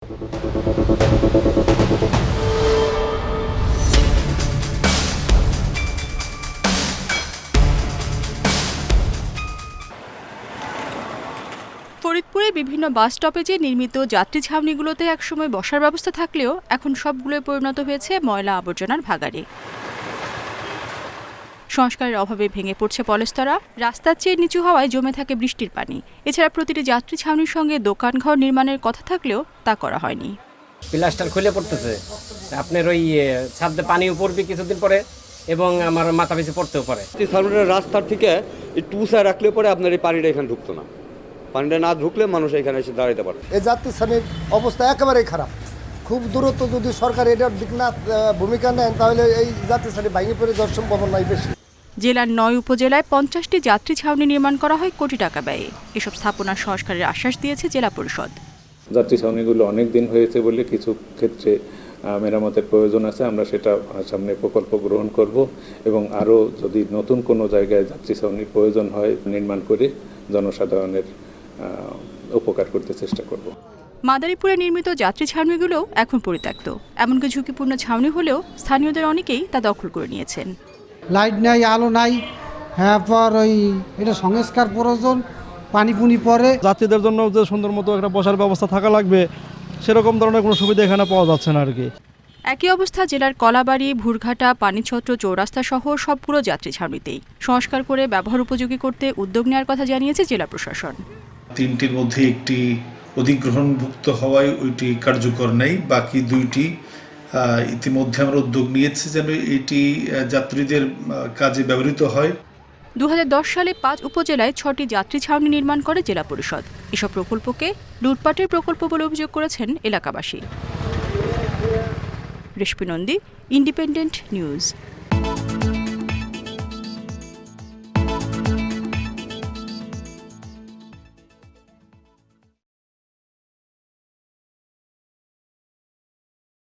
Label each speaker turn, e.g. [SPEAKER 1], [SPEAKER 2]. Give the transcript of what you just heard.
[SPEAKER 1] ফরিদপুরে বিভিন্ন বাস স্টপেজে নির্মিত যাত্রী ছাউনিগুলোতে একসময় বসার ব্যবস্থা থাকলেও এখন সবগুলোই পরিণত হয়েছে ময়লা আবর্জনার ভাগাড়ে। সংস্কারের অভাবে ভেঙে পড়ছে পলেস্তরা, রাস্তার চেয়ে নিচু হওয়ায় জমে থাকে বৃষ্টির পানি। এছাড়া প্রতিটি যাত্রী ছাউনির সঙ্গে দোকানঘর নির্মাণের কথা থাকলেও তা করা হয়নি।
[SPEAKER 2] প্লাস্টার খুলে পড়তেছে, আপনার ওই ছাদে পানিও পড়বে কিছুদিন পরে এবং আমার মাথা পিছু পড়তেও পারে।
[SPEAKER 3] রাস্তার থেকে একটু উঁচা রাখলে পরে আপনার এই পানিটা এখানে ঢুকতো না, পানিটা না ঢুকলে মানুষ এখানে এসে দাঁড়াতে পারে।
[SPEAKER 4] এই যাত্রী শ্রেণীর অবস্থা একেবারেই খারাপ। খুব দূরত্ব যদি সরকার এটার দিক না ভূমিকা নেন তাহলে এই যাত্রী শ্রেণী ভেঙে পড়ে যাওয়ার সম্ভাবনাই বেশি।
[SPEAKER 1] জেলার ৯ উপজেলায় ৫০টি যাত্রী ছাউনি নির্মাণ করা হয় কোটি টাকা ব্যয়ে। এসব স্থাপনার সংস্কারের আশ্বাস দিয়েছে জেলা পরিষদ।
[SPEAKER 5] যাত্রী ছাউনিগুলো অনেক দিন হয়েছে বলে কিছু ক্ষেত্রে মেরামতের প্রয়োজন আছে, আমরা সেটা সামনে প্রকল্প গ্রহণ করব এবং আরও যদি নতুন কোনো জায়গায় যাত্রী ছাউনির প্রয়োজন হয় নির্মাণ করে জনসাধারণের উপকার করতে চেষ্টা করব।
[SPEAKER 1] মাদারীপুরে নির্মিত যাত্রী ছাউনিগুলোও এখন পরিত্যক্ত। এমনকি ঝুঁকিপূর্ণ ছাউনি হলেও স্থানীয়দের অনেকেই তা দখল করে নিয়েছেন।
[SPEAKER 6] লাইট নাই, আলো নাই, পর ওই এটা সংস্কার প্রয়োজন, পানি পুনি পরে।
[SPEAKER 7] যাত্রীদের জন্য যে সুন্দর মতো একটা বসার ব্যবস্থা থাকা লাগবে, সেরকম ধরনের কোনো সুবিধা এখানে পাওয়া যাচ্ছে না আর কি।
[SPEAKER 1] একই অবস্থা জেলার কলাবাড়ি, ভুরঘাটা, পানিছত্র, চৌরাস্তা সহ সবগুলো যাত্রী ছাউনিতেই। সংস্কার করে ব্যবহার উপযোগী করতে উদ্যোগ নেওয়ার কথা জানিয়েছে জেলা প্রশাসন।
[SPEAKER 8] তিনটির মধ্যে একটি অধিগ্রহণভুক্ত হওয়ায় ওইটি কার্যকর নেই, বাকি দুইটি ইতিমধ্যে আমরা উদ্যোগ নিয়েছি যেন এটি যাত্রীদের কাজে ব্যবহৃত হয়।
[SPEAKER 1] ২০১০ সালে ৫ উপজেলায় ৬টি যাত্রী ছাউনি নির্মাণ করে জেলা পরিষদ। এসব প্রকল্পকে লুটপাটের প্রকল্প বলে অভিযোগ করেছেন এলাকাবাসী। রেশমি নন্দী, ইন্ডিপেন্ডেন্ট নিউজ।